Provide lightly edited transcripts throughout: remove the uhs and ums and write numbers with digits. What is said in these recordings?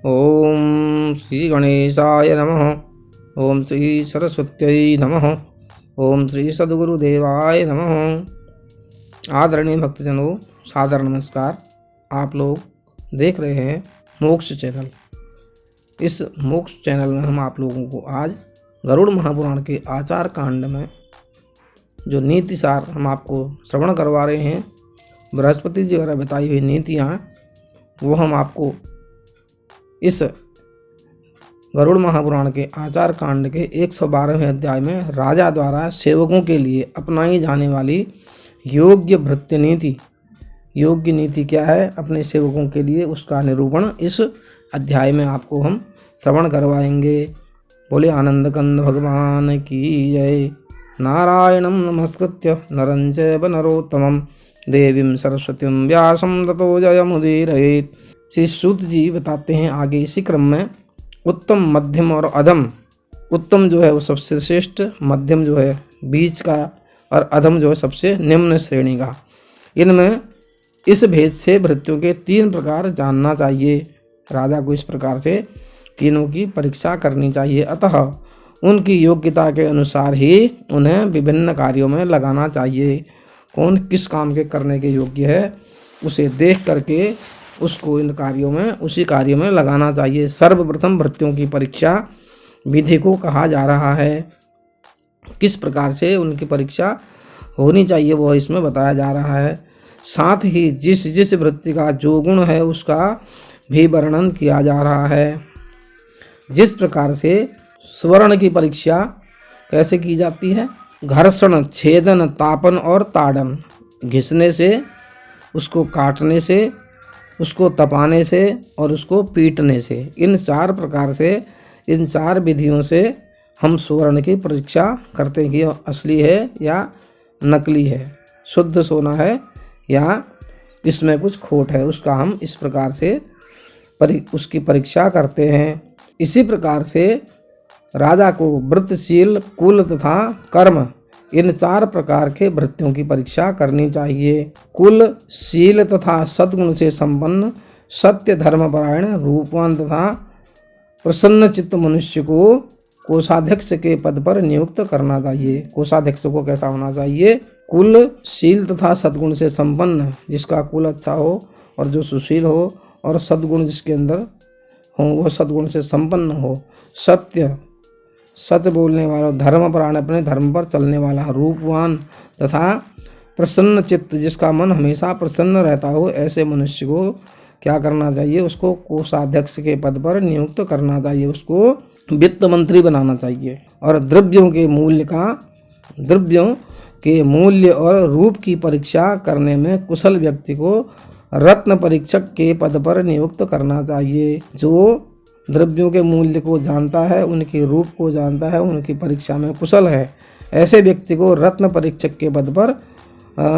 ओम श्री गणेशाय नमः। ओम श्री सरस्वत्यै नमः। ओम श्री सद्गुरुदेवाय नमः। आदरणीय भक्तजनों, सादर नमस्कार। आप लोग देख रहे हैं मोक्ष चैनल। इस मोक्ष चैनल में हम आप लोगों को आज गरुड़ महापुराण के आचार कांड में जो नीति सार हम आपको श्रवण करवा रहे हैं, बृहस्पति जी द्वारा बताई हुई नीतियाँ, वो हम आपको इस गरुड़ महापुराण के आचार कांड के 112वें अध्याय में राजा द्वारा सेवकों के लिए अपनाई जाने वाली योग्य भृत्य नीति, योग्य नीति क्या है अपने सेवकों के लिए, उसका निरूपण इस अध्याय में आपको हम श्रवण करवाएंगे। बोले आनंद कंद भगवान की जय। नारायणं नमस्कृत्य नरं चैव नरोत्तमं देवीं सरस्वतीं व्यासं ततो जयमुदीरयेत्। श्री सूत जी बताते हैं आगे इसी क्रम में, उत्तम, मध्यम और अधम। उत्तम जो है वो सबसे श्रेष्ठ, मध्यम जो है बीच का, और अधम जो है सबसे निम्न श्रेणी का। इनमें इस भेद से भृत्यों के 3 प्रकार जानना चाहिए। राजा को इस प्रकार से तीनों की परीक्षा करनी चाहिए, अतः उनकी योग्यता के अनुसार ही उन्हें विभिन्न कार्यों में लगाना चाहिए। कौन किस काम के करने के योग्य है उसे देख करके उसको इन कार्यों में, उसी कार्य में लगाना चाहिए। सर्वप्रथम भृत्यों की परीक्षा विधि को कहा जा रहा है। किस प्रकार से उनकी परीक्षा होनी चाहिए वो इसमें बताया जा रहा है। साथ ही जिस जिस वृत्ति का जो गुण है उसका भी वर्णन किया जा रहा है। जिस प्रकार से स्वर्ण की परीक्षा कैसे की जाती है, घर्षण, छेदन, तापन और ताड़न, घिसने से, उसको काटने से, उसको तपाने से और उसको पीटने से, इन 4 प्रकार से, इन 4 विधियों से हम स्वर्ण की परीक्षा करते हैं कि असली है या नकली है, शुद्ध सोना है या इसमें कुछ खोट है, उसका हम इस प्रकार से उसकी परीक्षा करते हैं। इसी प्रकार से राजा को वृत्तशील, कुल तथा कर्म, इन 4 प्रकार के भृत्यों की परीक्षा करनी चाहिए। कुल, शील तथा सद्गुण से संपन्न, सत्य, धर्मपरायण, रूपवान तथा प्रसन्न चित्त मनुष्य को कोषाध्यक्ष के पद पर नियुक्त करना चाहिए। कोषाध्यक्ष को कैसा होना चाहिए? कुल, शील तथा सद्गुण से संपन्न, जिसका कुल अच्छा हो और जो सुशील हो, और सद्गुण जिसके अंदर हो वह सद्गुण से संपन्न हो। सत्य, सच बोलने वाला, धर्मपरायण, अपने धर्म पर चलने वाला, रूपवान तथा प्रसन्न चित्त, जिसका मन हमेशा प्रसन्न रहता हो, ऐसे मनुष्य को क्या करना चाहिए? उसको कोषाध्यक्ष के पद पर नियुक्त करना चाहिए, उसको वित्त मंत्री बनाना चाहिए। और द्रव्यों के मूल्य और रूप की परीक्षा करने में कुशल व्यक्ति को रत्न परीक्षक के पद पर नियुक्त करना चाहिए। जो द्रव्यों के मूल्य को जानता है, उनके रूप को जानता है, उनकी परीक्षा में कुशल है, ऐसे व्यक्ति को रत्न परीक्षक के पद पर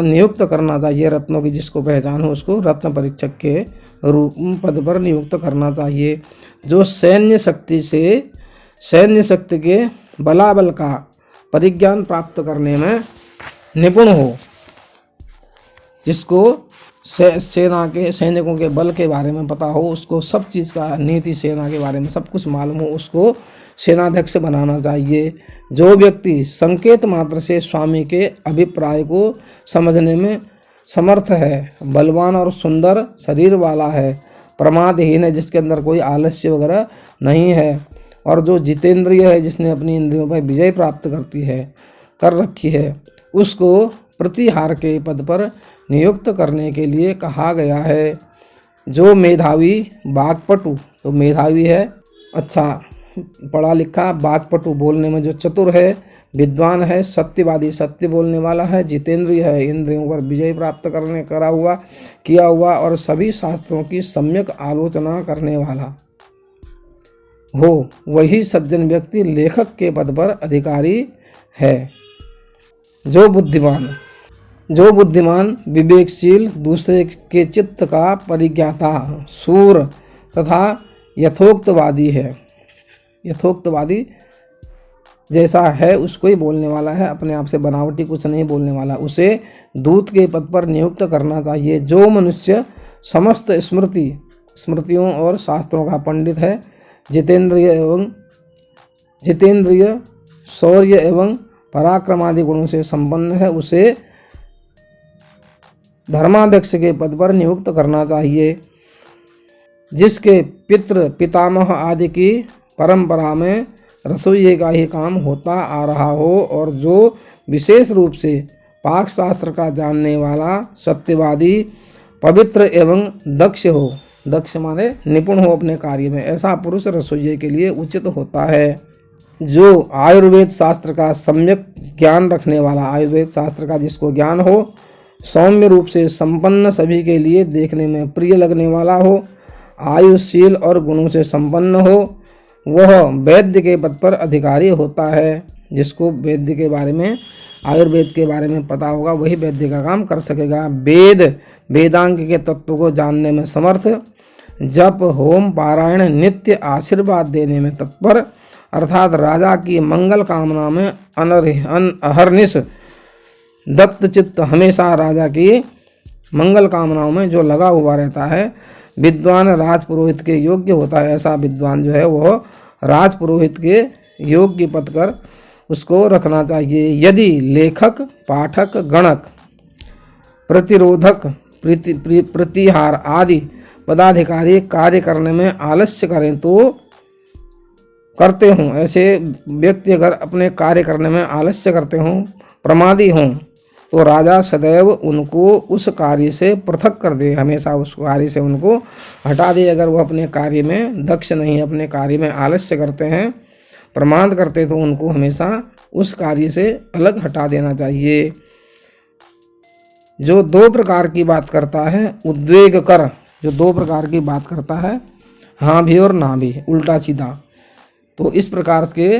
नियुक्त करना चाहिए। रत्नों की जिसको पहचान हो उसको रत्न परीक्षक के रूप पद पर नियुक्त करना चाहिए। जो सैन्य शक्ति के बलाबल का परिज्ञान प्राप्त करने में निपुण हो, जिसको सेना के सैनिकों के बल के बारे में पता हो, उसको सब चीज़ का, नीति सेना के बारे में सब कुछ मालूम हो, उसको सेनाध्यक्ष बनाना चाहिए। जो व्यक्ति संकेत मात्र से स्वामी के अभिप्राय को समझने में समर्थ है, बलवान और सुंदर शरीर वाला है, प्रमादहीन है, जिसके अंदर कोई आलस्य वगैरह नहीं है, और जो जितेंद्रिय है, जिसने अपनी इंद्रियों पर विजय प्राप्त कर रखी है, उसको प्रतिहार के पद पर नियुक्त करने के लिए कहा गया है। जो मेधावी वाक्पटु, तो मेधावी है, अच्छा पढ़ा लिखा, वाक्पटु बोलने में जो चतुर है, विद्वान है, सत्यवादी, सत्य बोलने वाला है, जितेंद्रिय है, इंद्रियों पर विजय प्राप्त किया हुआ और सभी शास्त्रों की सम्यक आलोचना करने वाला हो, वही सज्जन व्यक्ति लेखक के पद पर अधिकारी है। जो बुद्धिमान, विवेकशील, दूसरे के चित्त का परिज्ञाता, शूर तथा यथोक्तवादी है, यथोक्तवादी जैसा है उसको ही बोलने वाला है, अपने आप से बनावटी कुछ नहीं बोलने वाला, उसे दूत के पद पर नियुक्त करना चाहिए। जो मनुष्य समस्त स्मृति स्मृतियों और शास्त्रों का पंडित है, जितेंद्रिय शौर्य एवं पराक्रम आदि गुणों से संपन्न है, उसे धर्माध्यक्ष के पद पर नियुक्त करना चाहिए। जिसके पितृ पितामह आदि की परंपरा में रसोइये का ही काम होता आ रहा हो और जो विशेष रूप से पाक शास्त्र का जानने वाला, सत्यवादी, पवित्र एवं दक्ष हो, दक्ष माने निपुण हो अपने कार्य में, ऐसा पुरुष रसोइये के लिए उचित होता है। जो आयुर्वेद शास्त्र का सम्यक ज्ञान रखने वाला, आयुर्वेद शास्त्र का जिसको ज्ञान हो, सौम्य रूप से संपन्न, सभी के लिए देखने में प्रिय लगने वाला हो, आयुशील और गुणों से संपन्न हो, वह वैद्य के पद पर अधिकारी होता है। जिसको वैद्य के बारे में, आयुर्वेद के बारे में पता होगा, वही वैद्य का काम कर सकेगा। वेदांग के तत्व को जानने में समर्थ, जप होम पारायण नित्य आशीर्वाद देने में तत्पर, अर्थात राजा की मंगल कामना में अहर्निश दत्तचित्त, हमेशा राजा की मंगल कामनाओं में जो लगा हुआ रहता है, विद्वान राजपुरोहित के योग्य होता है। ऐसा विद्वान जो है वह राजपुरोहित के योग्य पद कर उसको रखना चाहिए। यदि लेखक, पाठक, गणक, प्रतिरोधक, प्रतिहार आदि पदाधिकारी कार्य करने में आलस्य करें तो करते हों, ऐसे व्यक्ति अगर अपने कार्य करने में आलस्य करते हों, प्रमादी हों, तो राजा सदैव उनको उस कार्य से पृथक कर दे, हमेशा उस कार्य से उनको हटा दे। अगर वो अपने कार्य में दक्ष नहीं, अपने कार्य में आलस्य करते हैं, प्रमाद करते, तो उनको हमेशा उस कार्य से अलग हटा देना चाहिए। जो दो प्रकार की बात करता है, उद्वेग कर, जो दो प्रकार की बात करता है, हाँ भी और ना भी, उल्टा सीधा, तो इस प्रकार के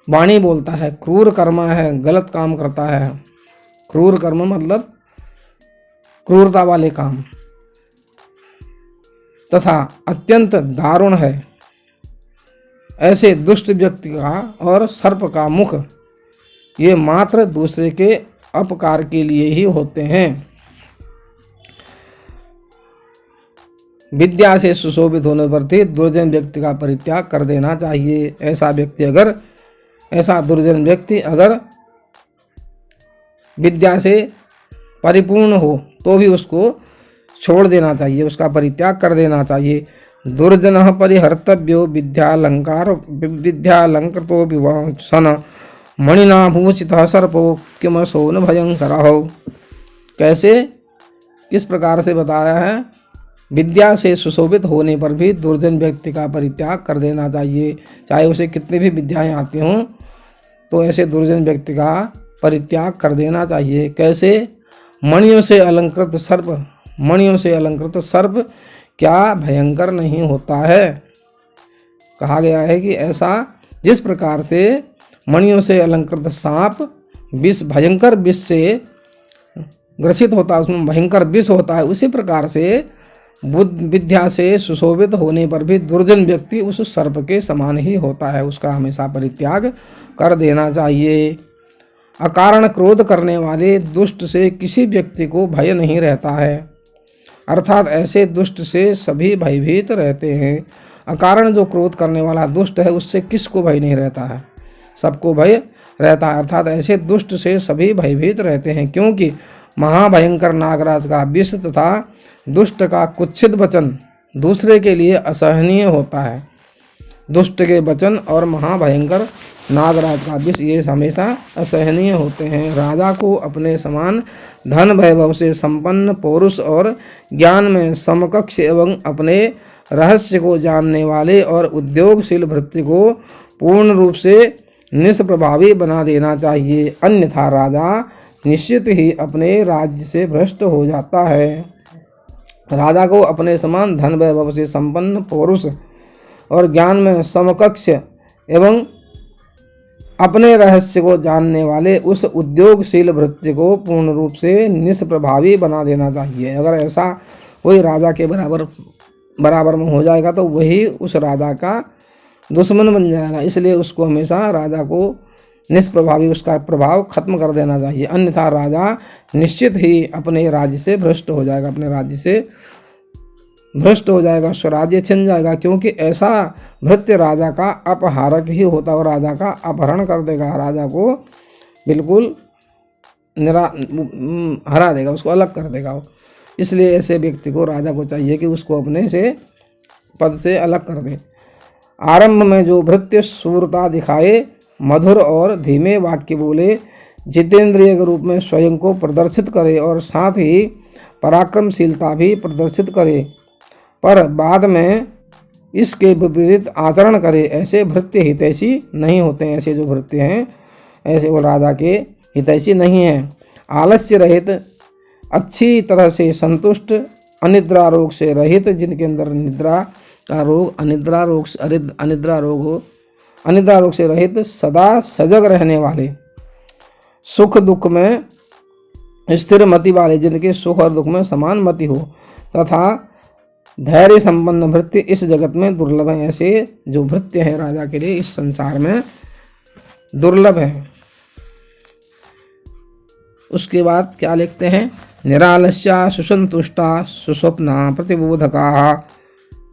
वाणी बोलता है। क्रूर कर्म है, गलत काम करता है। क्रूर कर्म मतलब क्रूरता वाले काम, तथा अत्यंत दारुण है। ऐसे दुष्ट व्यक्ति का और सर्प का मुख ये मात्र दूसरे के अपकार के लिए ही होते हैं। विद्या से सुशोभित होने पर भी दुर्जन व्यक्ति का परित्याग कर देना चाहिए। ऐसा दुर्जन व्यक्ति अगर विद्या से परिपूर्ण हो तो भी उसको छोड़ देना चाहिए, उसका परित्याग कर देना चाहिए। दुर्जनः परिहर्तव्यो विद्यालंकृतो विवासन मणिना भूषितः सर्पो किमसो न भयंकरः। कैसे, किस प्रकार से बताया है? विद्या से सुशोभित होने पर भी दुर्जन व्यक्ति का परित्याग कर देना चाहिए, चाहे उसे कितनी भी विद्याएं आती हों, तो ऐसे दुर्जन व्यक्ति का परित्याग कर देना चाहिए। कैसे? मणियों से अलंकृत सर्प क्या भयंकर नहीं होता है? कहा गया है कि ऐसा जिस प्रकार से मणियों से अलंकृत सांप भयंकर विष से ग्रसित होता है, उसमें भयंकर विष होता है, उसी प्रकार से विद्या से सुशोभित होने पर भी दुर्जन व्यक्ति उस सर्प के समान ही होता है, उसका हमेशा परित्याग कर देना चाहिए। अकारण क्रोध करने वाले दुष्ट से किसी व्यक्ति को भय नहीं रहता है, अर्थात ऐसे दुष्ट से सभी भयभीत रहते हैं। अकारण जो क्रोध करने वाला दुष्ट है उससे किसको भय नहीं रहता है? सबको भय रहता है, अर्थात ऐसे दुष्ट से सभी भयभीत रहते हैं। क्योंकि महाभयंकर नागराज का विष तथा दुष्ट का कुत्सित वचन दूसरे के लिए असहनीय होता है। दुष्ट के वचन और महाभयंकर नागराज का विष ये हमेशा असहनीय होते हैं। राजा को अपने समान धन वैभव से संपन्न पौरुष और ज्ञान में समकक्ष एवं अपने रहस्य को जानने वाले और उद्योगशील भृत्य को पूर्ण रूप से निष्प्रभावी बना देना चाहिए, अन्यथा राजा निश्चित ही अपने राज्य से भ्रष्ट हो जाता है। राजा को अपने समान धन वैभव से संपन्न पौरुष और ज्ञान में समकक्ष एवं अपने रहस्य को जानने वाले उस उद्योगशील भृत्य को पूर्ण रूप से निष्प्रभावी बना देना चाहिए। अगर ऐसा कोई राजा के बराबर में हो जाएगा तो वही उस राजा का दुश्मन बन जाएगा, इसलिए उसको हमेशा राजा को निष्प्रभावी, उसका प्रभाव खत्म कर देना चाहिए, अन्यथा राजा निश्चित ही अपने राज्य से भ्रष्ट हो जाएगा, अपने राज्य से भ्रष्ट हो जाएगा, स्वराज्य छिन जाएगा, क्योंकि ऐसा भृत्य राजा का अपहारक ही होता है और राजा का अपहरण कर देगा, राजा को बिल्कुल हरा देगा, उसको अलग कर देगा वो। इसलिए ऐसे व्यक्ति को, राजा को चाहिए कि उसको अपने से पद से अलग कर दे। आरंभ में जो भृत्य शूरता दिखाए, मधुर और धीमे वाक्य बोले, जितेंद्रिय के रूप में स्वयं को प्रदर्शित करे और साथ ही पराक्रमशीलता भी प्रदर्शित करे, पर बाद में इसके विपरीत आचरण करे, ऐसे भृत्य हितैषी नहीं होते हैं। ऐसे जो भृत्य हैं ऐसे वो राजा के हितैषी नहीं हैं। आलस्य रहित, अच्छी तरह से संतुष्ट, अनिद्रा रोग से रहित, जिनके अंदर निद्रा का रोग, अनिद्रा रोग से रहित, सदा सजग रहने वाले, सुख दुख में स्थिर मति वाले, जिनके सुख और दुख में समान मति हो, तथा धैर्य संपन्न भृत्य इस जगत में दुर्लभ है। ऐसे जो भृत्य है राजा के लिए इस संसार में दुर्लभ है। उसके बाद क्या लिखते हैं, निरालस्या सुसंतुष्टा सुस्वप्ना प्रतिबोधका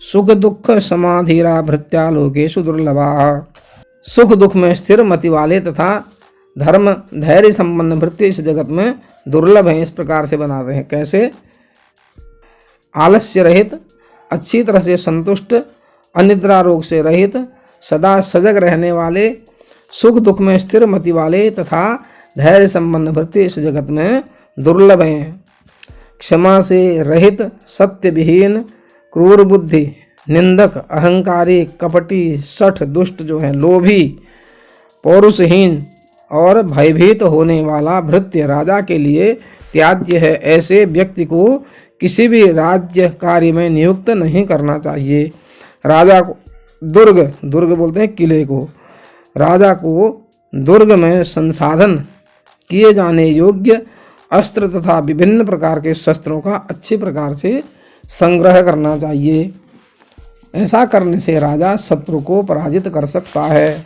सुख दुख समाधीरा भृत्या लोकेषु दुर्लभा। सुख दुख में स्थिर मति वाले तथा धर्म धैर्य संपन्न भृत्य इस जगत में दुर्लभ हैं। इस प्रकार से बनाते हैं। कैसे? आलस्य रहित, अच्छी तरह से संतुष्ट, अनिद्रा रोग से रहित, सदा सजग रहने वाले, सुख दुख में स्थिर मति वाले तथा धैर्य संपन्न भृत्य इस जगत में दुर्लभ हैं। क्षमा से रहित, सत्य विहीन, क्रूर बुद्धि, निंदक, अहंकारी, कपटी, शठ, दुष्ट जो है, लोभी, पौरुषहीन और भयभीत होने वाला भृत्य राजा के लिए त्याज्य है। ऐसे व्यक्ति को किसी भी राज्य कार्य में नियुक्त नहीं करना चाहिए। राजा को दुर्ग बोलते हैं किले को, राजा को दुर्ग में संसाधन किए जाने योग्य अस्त्र तथा विभिन्न प्रकार के शस्त्रों का अच्छी प्रकार से संग्रह करना चाहिए। ऐसा करने से राजा शत्रु को पराजित कर सकता है।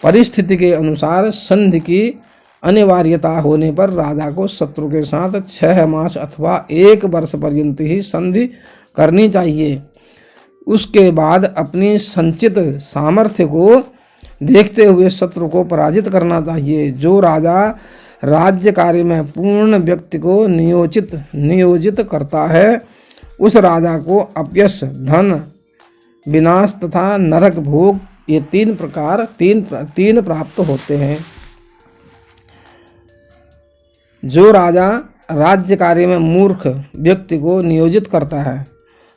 परिस्थिति के अनुसार संधि की अनिवार्यता होने पर राजा को शत्रु के साथ 6 मास अथवा 1 वर्ष पर्यंत ही संधि करनी चाहिए। उसके बाद अपनी संचित सामर्थ्य को देखते हुए शत्रु को पराजित करना चाहिए। जो राजा राज्य कार्य में पूर्ण व्यक्ति को नियोजित करता है, उस राजा को अपयश, धन विनाश तथा नरक भोग ये 3 प्राप्त होते हैं। जो राजा राज्य कार्य में मूर्ख व्यक्ति को नियोजित करता है,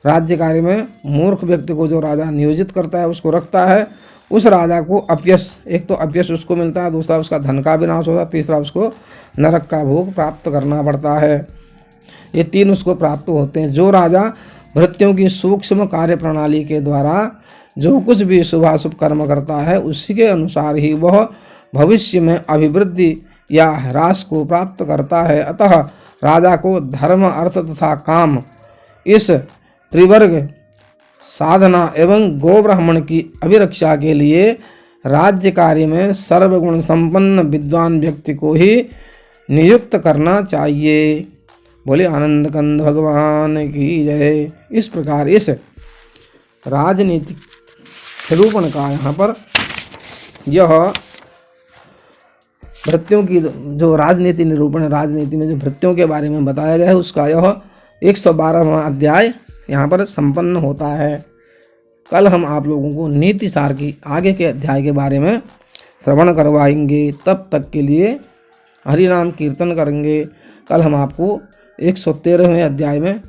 राज्य कार्य में मूर्ख व्यक्ति को जो राजा नियोजित करता है, उसको रखता है, उस राजा को अपयश, एक तो अपयश उसको मिलता है, दूसरा उसका धन का विनाश होता है, तीसरा उसको नरक का भोग प्राप्त करना पड़ता है। ये 3 उसको प्राप्त होते हैं। जो राजा भृत्यों की सूक्ष्म कार्य प्रणाली के द्वारा जो कुछ भी शुभाशुभ कर्म करता है, उसी के अनुसार ही वह भविष्य में अभिवृद्धि या ह्रास को प्राप्त करता है। अतः राजा को धर्म, अर्थ तथा काम इस त्रिवर्ग साधना एवं गो ब्राह्मण की अभिरक्षा के लिए राज्य कार्य में सर्वगुण संपन्न विद्वान व्यक्ति को ही नियुक्त करना चाहिए। बोले आनंद कंद भगवान की जय। इस प्रकार इस राजनीतिक निरूपण का यहाँ पर यह भृत्यों की जो राजनीति निरूपण, राजनीति में जो भृत्यों के बारे में बताया गया है, उसका यह 112वां अध्याय यहाँ पर संपन्न होता है। कल हम आप लोगों को नीति सार की आगे के अध्याय के बारे में श्रवण करवाएंगे। तब तक के लिए हरि नाम कीर्तन करेंगे। कल हम आपको 113वें अध्याय में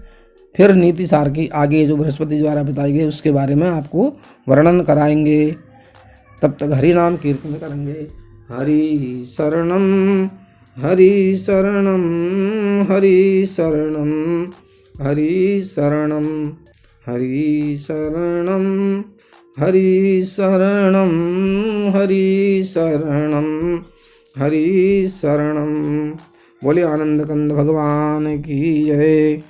फिर नीति सार की आगे जो बृहस्पति द्वारा बताई गई उसके बारे में आपको वर्णन कराएंगे। तब तक हरि नाम कीर्तन करेंगे। हरि शरणम हरि शरणम हरि शरणम हरि शरणम हरि शरणम हरि शरणम हरि शरणम हरि शरणम। बोले आनंद कंद भगवान की जय।